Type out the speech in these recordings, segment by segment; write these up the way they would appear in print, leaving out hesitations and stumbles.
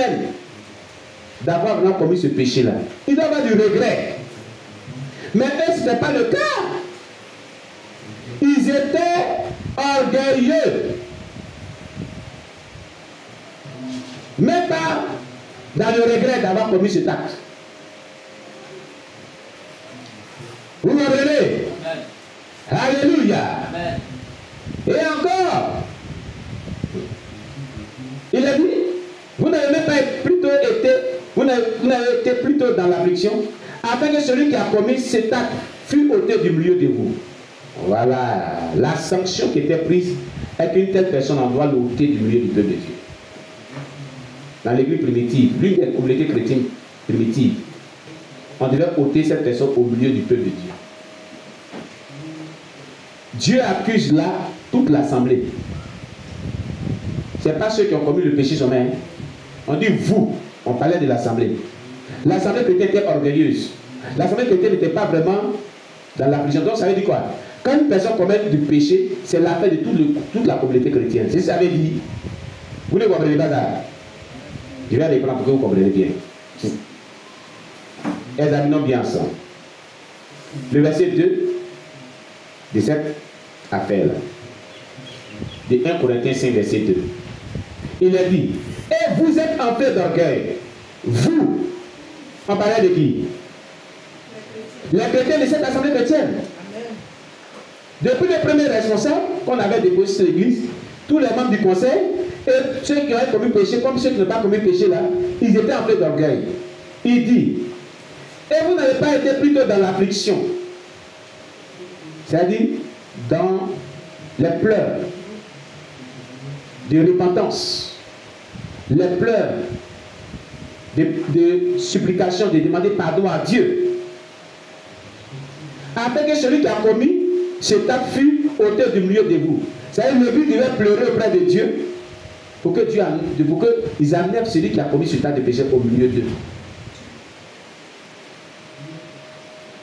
personnel d'avoir vraiment commis ce péché-là. Il doit avoir du regret. Mais eux, ce n'était pas le cas. Ils étaient orgueilleux. Même pas dans le regret d'avoir commis cet acte. Vous comprenez? Alléluia. Amen. Et encore, il a dit, vous n'avez même pas plutôt été, vous n'avez été plutôt dans l'affliction, afin que celui qui a commis cet acte fût ôté du milieu de vous. Voilà la sanction qui était prise est qu'une telle personne en doit l'ôter du milieu du peuple de Dieu. Dans l'église primitive, l'une des communautés chrétiennes primitives, on devait ôter cette personne au milieu du peuple de Dieu. Dieu accuse là toute l'assemblée. Ce n'est pas ceux qui ont commis le péché sommaire. On dit vous, on parlait de l'assemblée. L'assemblée chrétienne était orgueilleuse. L'assemblée chrétienne n'était pas vraiment dans la prison. Donc ça veut dire quoi? Quand une personne commet du péché, c'est l'affaire de toute la communauté chrétienne. C'est ça veut dire. Vous ne comprenez pas ça? Je vais reprendre pour que vous compreniez bien. Examinons bien ensemble. Le verset 2 de cette affaire-là. De 1 Corinthiens 5, verset 2. Il a dit, et vous êtes enflés d'orgueil. Vous, on parlait de qui? Les chrétiens de cette assemblée chrétienne. Depuis les premiers responsables qu'on avait déposés sur l'église, tous les membres du conseil, et ceux qui ont commis péché, comme ceux qui n'ont pas commis péché là, ils étaient enflés d'orgueil. Il dit, et vous n'avez pas été plutôt dans l'affliction. C'est-à-dire dans les pleurs de repentance, les pleurs de supplication, de demander pardon à Dieu, afin que celui qui a commis cet acte fût ôté du milieu de vous. C'est-à-dire le but devait pleurer auprès de Dieu pour qu'ils amenèrent celui qui a commis cet acte de péché au milieu d'eux.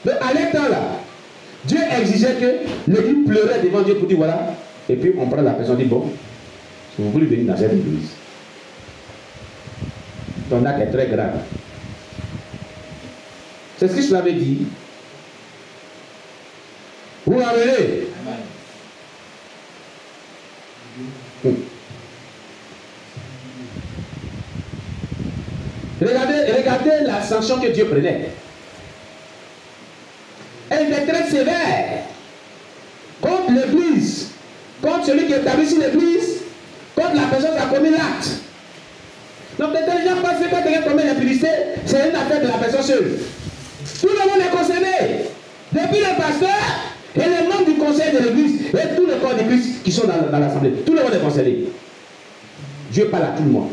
Mais à l'état là, Dieu exigeait que l'église pleurait devant Dieu pour dire voilà. Et puis on prend la personne et dit bon, si vous voulez venir dans cette église, ton acte est très grave. C'est ce que je l'avais dit. Vous m'avez. Regardez la sanction que Dieu prenait. Elle était très sévère contre l'église, contre celui qui établit l'église, contre la personne qui a commis l'acte. Donc les gens pensent que quand quelqu'un commet l'impudicité, c'est une affaire de la personne seule. Tout le monde est concerné. Depuis le pasteur et les membres du conseil de l'église et tous les corps de Christ qui sont dans l'assemblée. Tout le monde est concerné. Dieu parle à tout le monde.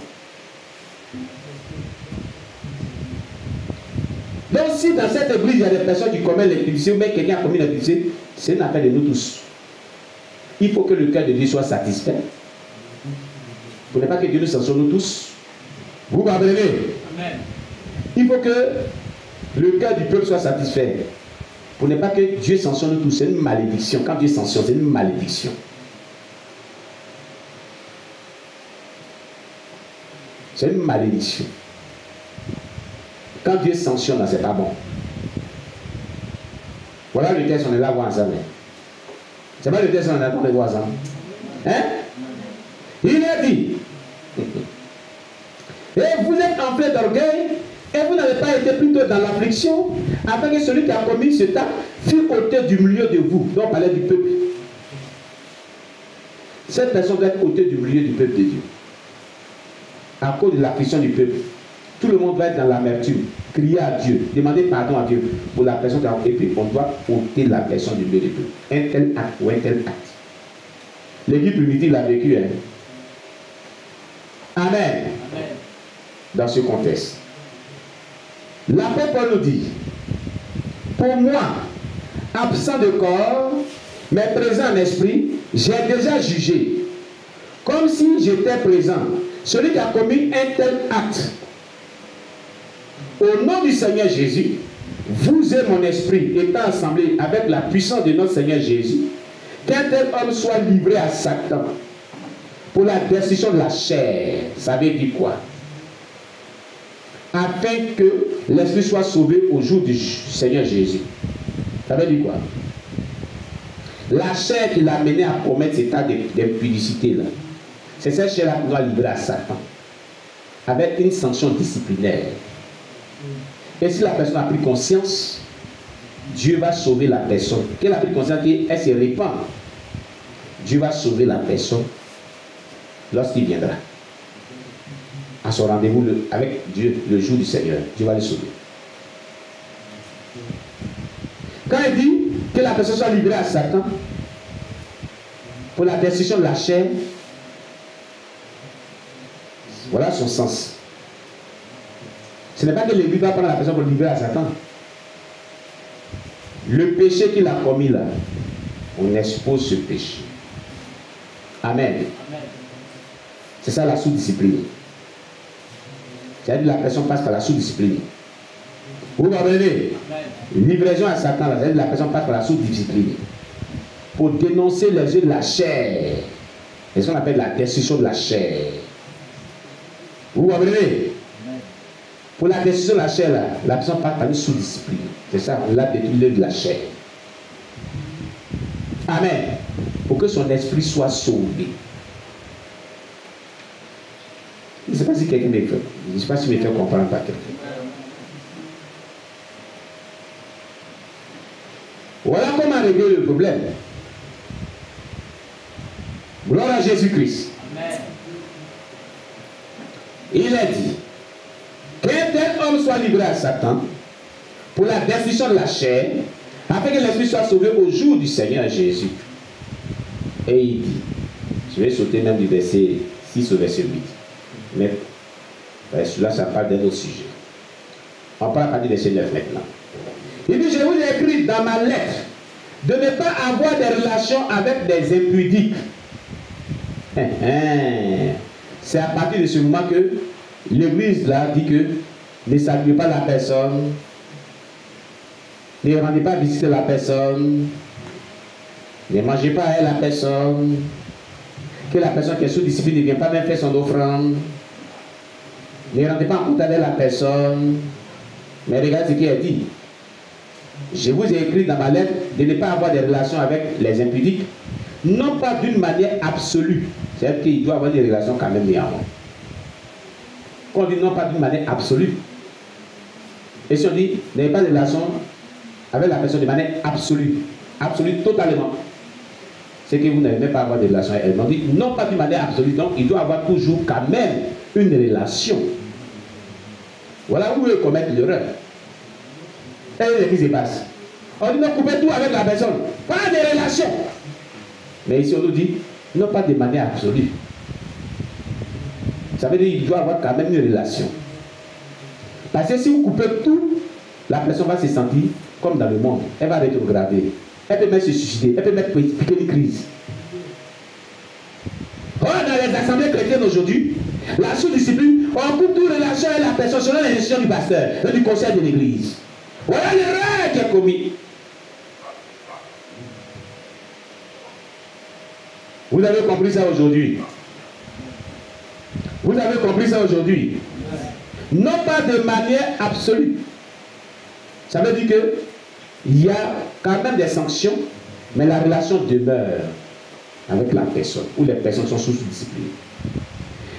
Donc si dans cette église il y a des personnes qui commettent l'impudicité ou même quelqu'un a commis l'impudicité, c'est une affaire de nous tous. Il faut que le cœur de Dieu soit satisfait. Pour ne pas que Dieu nous sanctionne nous tous. Vous comprenez? Amen. Il faut que le cœur du peuple soit satisfait. Pour ne pas que Dieu sanctionne nous tous. C'est une malédiction. Quand Dieu sanctionne, c'est une malédiction. C'est une malédiction. Quand Dieu sanctionne, c'est pas bon. Voilà le texte, on est là voir ensemble. C'est pas le texte, on est là pour les voir ensemble. Hein? Il a dit, et vous êtes enflés d'orgueil, et vous n'avez pas été plutôt dans l'affliction, afin que celui qui a commis ce acte fût ôté du milieu de vous. Donc on parlait du peuple. Cette personne doit être ôtée du milieu du peuple de Dieu. À cause de l'affliction du peuple. Tout le monde va être dans l'amertume, crier à Dieu, demander pardon à Dieu pour la personne qui a été. Et puis on doit ôter la personne du milieu du peuple. Un tel acte ou un tel acte. L'église primitive l'a vécu. Hein? Amen. Amen. Dans ce contexte. L'apôtre Paul nous dit, pour moi, absent de corps, mais présent en esprit, j'ai déjà jugé, comme si j'étais présent, celui qui a commis un tel acte. Au nom du Seigneur Jésus, vous et mon esprit étant assemblés avec la puissance de notre Seigneur Jésus, qu'un tel homme soit livré à Satan pour la destruction de la chair. Ça veut dire quoi? afin que l'esprit soit sauvé au jour du Seigneur Jésus. Ça veut dire quoi? La chair qui l'a mené à commettre cet état d'impudicité là, c'est cette chair-là qu'on doit livrer à Satan, avec une sanction disciplinaire. Et si la personne a pris conscience, Dieu va sauver la personne. Qu'elle a pris conscience qu'elle se répand, Dieu va sauver la personne lorsqu'il viendra à son rendez-vous avec Dieu le jour du Seigneur. Dieu va le sauver. Quand il dit que la personne soit livrée à Satan pour la destruction de la chair, voilà son sens. Ce n'est pas que l'Église va prendre la personne pour livrer à Satan. Le péché qu'il a commis là, on expose ce péché. Amen. C'est ça la sous-discipline. C'est-à-dire que la personne passe par la sous-discipline. Vous comprenez? Livraison à Satan, c'est-à-dire que la personne passe par la sous-discipline. Pour dénoncer les yeux de la chair. C'est ce qu'on appelle la destruction de la chair. Vous comprenez? Pour la destruction de la chair, là, la personne passe par une sous-discipline. C'est ça, on l'a détruit l'œil de la chair. Amen. Pour que son esprit soit sauvé. Je ne sais pas si quelqu'un me fait. Je ne sais pas si me fait comprendre par quelqu'un. Voilà comment régler le problème. Gloire à Jésus-Christ. Il a dit qu'un tel homme soit livré à Satan pour la destruction de la chair, afin que l'esprit soit sauvé au jour du Seigneur Jésus. Et il dit, je vais sauter même du verset 6 au verset 8. Mais celui-là, ça parle d'un autre sujet. On parle à partir du verset 9 maintenant. Il dit, je vous ai écrit dans ma lettre de ne pas avoir des relations avec des impudiques. C'est à partir de ce moment que l'Église là dit que ne saluez pas la personne, ne rendez pas visite à la personne, ne mangez pas à la personne, que la personne qui est sous discipline ne vient pas même faire son offrande, ne rendez pas en compte avec la personne. Mais regardez ce qu'il a dit. Je vous ai écrit dans ma lettre de ne pas avoir des relations avec les impudiques, non pas d'une manière absolue, c'est-à-dire qu'il doit avoir des relations quand même néanmoins. Quand on dit non pas d'une manière absolue, et si on dit n'avez pas de relation avec la personne de manière absolue, totalement, c'est que vous n'avez même pas avoir de relation avec elle. On dit non pas d'une manière absolue, donc il doit avoir toujours quand même une relation. Voilà où ils commettent l'erreur. Et qu'est-ce qui se passe? On dit non, coupez tout avec la personne, pas de relation. Mais ici on nous dit non pas de manière absolue. Ça veut dire qu'il doit avoir quand même une relation. Parce que si vous coupez tout, la personne va se sentir comme dans le monde. Elle va rétrograder. Elle peut même se suicider. Elle peut même piquer une crise. Oh, dans les assemblées chrétiennes aujourd'hui, la sous-discipline, on coupe toute relation avec la personne selon les décisions du pasteur et du conseil de l'église. Voilà l'erreur qui est commise. Vous avez compris ça aujourd'hui? Vous avez compris ça aujourd'hui? Non pas de manière absolue. Ça veut dire que il y a quand même des sanctions, mais la relation demeure avec la personne, où les personnes sont sous discipline.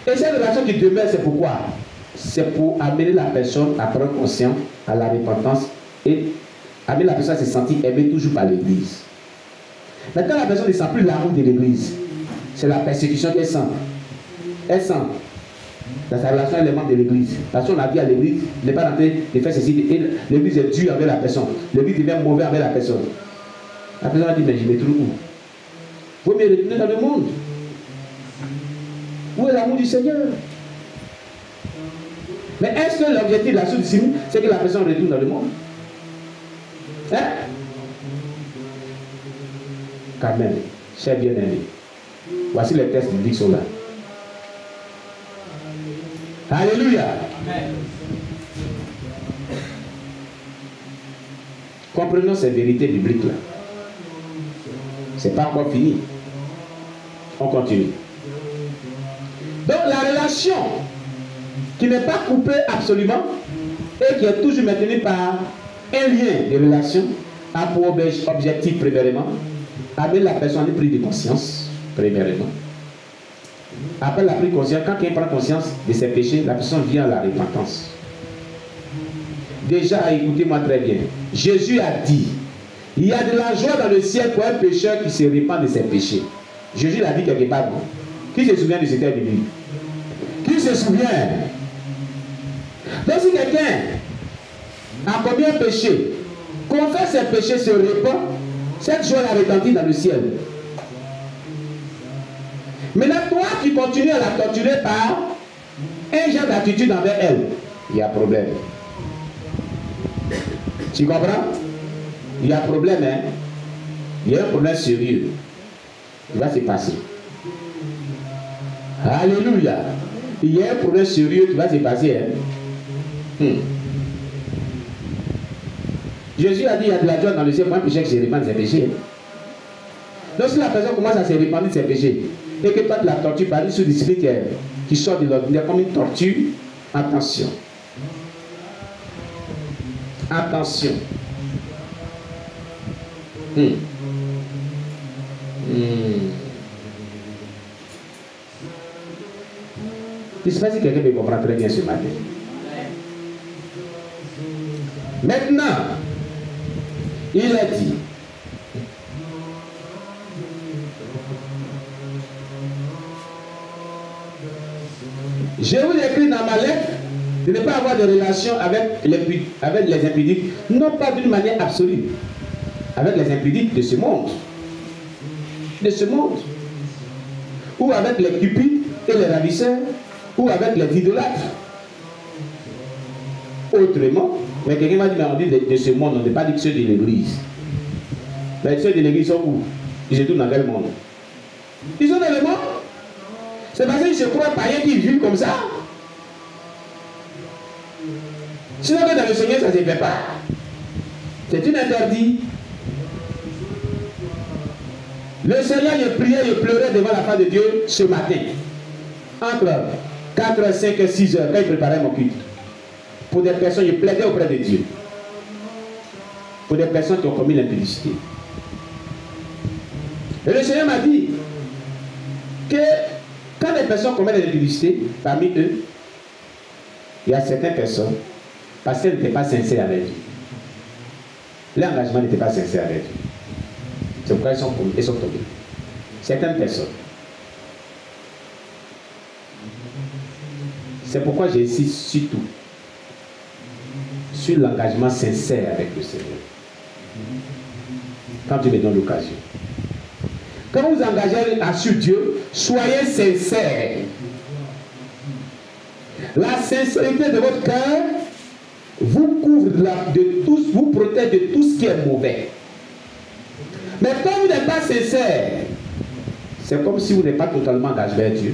Et cette relation qui demeure, c'est pourquoi? C'est pour amener la personne à prendre conscience, à la repentance, et amener la personne à se sentir aimée toujours par l'Église. Maintenant, la personne ne sent plus l'amour de l'Église. C'est la persécution qu'elle sent. Elle sent. Dans sa relation avec les membres de l'église. Parce qu'on a dit à l'église, n'est pas en train de faire ceci. L'église est dure avec la personne. L'église devient mauvais avec la personne. La personne a dit, mais je me trouve où? Vous me retournez dans le monde. Où est l'amour du Seigneur? Mais est-ce que l'objectif de la sous-discipline, c'est que la personne retourne dans le monde? Hein? Quand même, cher bien-aimé, voici les textes bibliques sont là. Alléluia. Amen. Comprenons ces vérités bibliques là. C'est pas encore fini. On continue. Donc la relation qui n'est pas coupé absolument et qui est toujours maintenu par un lien de relation, a pour objectif, premièrement, amener la personne à une prise de conscience, premièrement. Après la prise de conscience, quand quelqu'un prend conscience de ses péchés, la personne vient à la repentance. Déjà, écoutez-moi très bien. Jésus a dit, il y a de la joie dans le ciel pour un pécheur qui se repent de ses péchés. Jésus l'a dit quelque part. Non? Qui se souvient de ce texte biblique? Qui se souvient? Donc si quelqu'un a commis un péché, confesse ses péchés, se repent, cette joie la retentit dans le ciel. Maintenant, toi qui continues à la torturer par un genre d'attitude envers elle, il y a problème. Tu comprends? Il y a problème, hein? Il y a un problème sérieux. Il va se passer. Alléluia. Il y a un problème sérieux qui va se passer, hein? Jésus a dit, il y a de la joie dans le ciel pour un pécheur qui se répand de ses péchés. Donc si la personne commence à se répandre de ses péchés, et que toi de la torture par une sous-discipline qui sort de l'ordinaire comme une torture, attention. Attention. Je ne sais pas si quelqu'un me comprend très bien ce matin. Maintenant, il a dit, je vous écris dans ma lettre de ne pas avoir de relation avec les impudiques, non pas d'une manière absolue, avec les impudiques de ce monde. De ce monde. Ou avec les cupides et les ravisseurs, ou avec les idolâtres. Autrement, mais quelqu'un m'a dit, mais on dit de ce monde, on ne dit pas ceux de l'église. Mais ceux de l'église sont où? Ils se trouvent dans quel monde? Ils sont dans le monde. C'est parce qu'ils se croient païens qui vivent comme ça. Sinon, dans le Seigneur, ça ne se fait pas. C'est une interdit. Le Seigneur, il priait, il pleurait devant la face de Dieu ce matin. Entre 4, 5 et 6 heures, quand il préparait mon culte. Pour des personnes, il plaidait auprès de Dieu. Pour des personnes qui ont commis l'impudicité. Et le Seigneur m'a dit que quand les personnes commettent l'impudicité, parmi eux, il y a certaines personnes, parce qu'elles n'étaient pas sincères avec Dieu. L'engagement n'était pas sincère avec Dieu. C'est pourquoi ils sont tombés. Certaines personnes. C'est pourquoi j'insiste surtout sur l'engagement sincère avec le Seigneur. Quand Dieu me donne l'occasion. Quand vous engagez sur Dieu, soyez sincères. La sincérité de votre cœur vous couvre de tout, vous protège de tout ce qui est mauvais. Mais quand vous n'êtes pas sincère, c'est comme si vous n'êtes pas totalement engagé vers Dieu.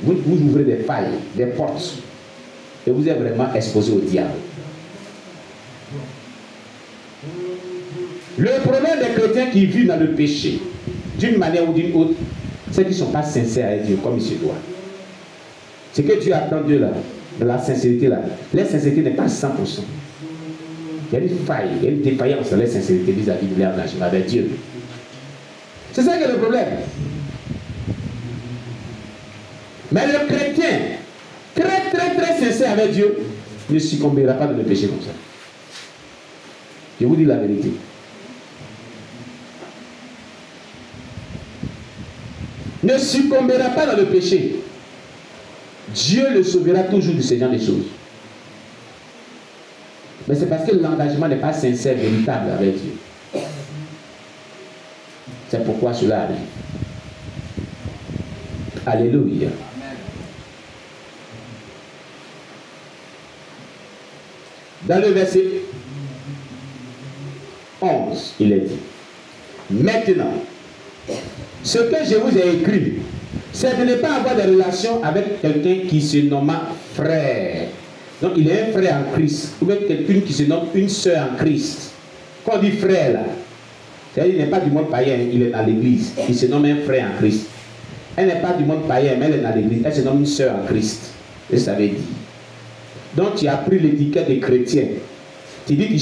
Vous ouvrez des failles, des portes, et vous êtes vraiment exposé au diable. Le problème des chrétiens qui vivent dans le péché, d'une manière ou d'une autre, c'est qu'ils ne sont pas sincères avec Dieu comme il se doit. C'est que Dieu attend d'eux là, de la sincérité là. La sincérité n'est pas 100%. Il y a une faille, il y a une défaillance dans la sincérité vis-à-vis de l'engagement avec Dieu. C'est ça qui est le problème. Mais le chrétien, très sincère avec Dieu, ne succombera pas dans le péché comme ça. Je vous dis la vérité. Ne succombera pas dans le péché. Dieu le sauvera toujours de ce genre de choses. Mais c'est parce que l'engagement n'est pas sincère, véritable avec Dieu. C'est pourquoi cela arrive. Alléluia. Dans le verset 11, il est dit, maintenant, ce que je vous ai écrit, c'est de ne pas avoir de relation avec quelqu'un qui se nomme frère. Donc il est un frère en Christ, ou même quelqu'un qui se nomme une soeur en Christ. Quand on dit frère là, c'est-à-dire il n'est pas du monde païen, il est dans l'église, il se nomme un frère en Christ. Elle n'est pas du monde païen, mais elle est dans l'église, elle se nomme une soeur en Christ. Et ça veut dire. Donc tu as pris l'étiquette de chrétien. Tu dis que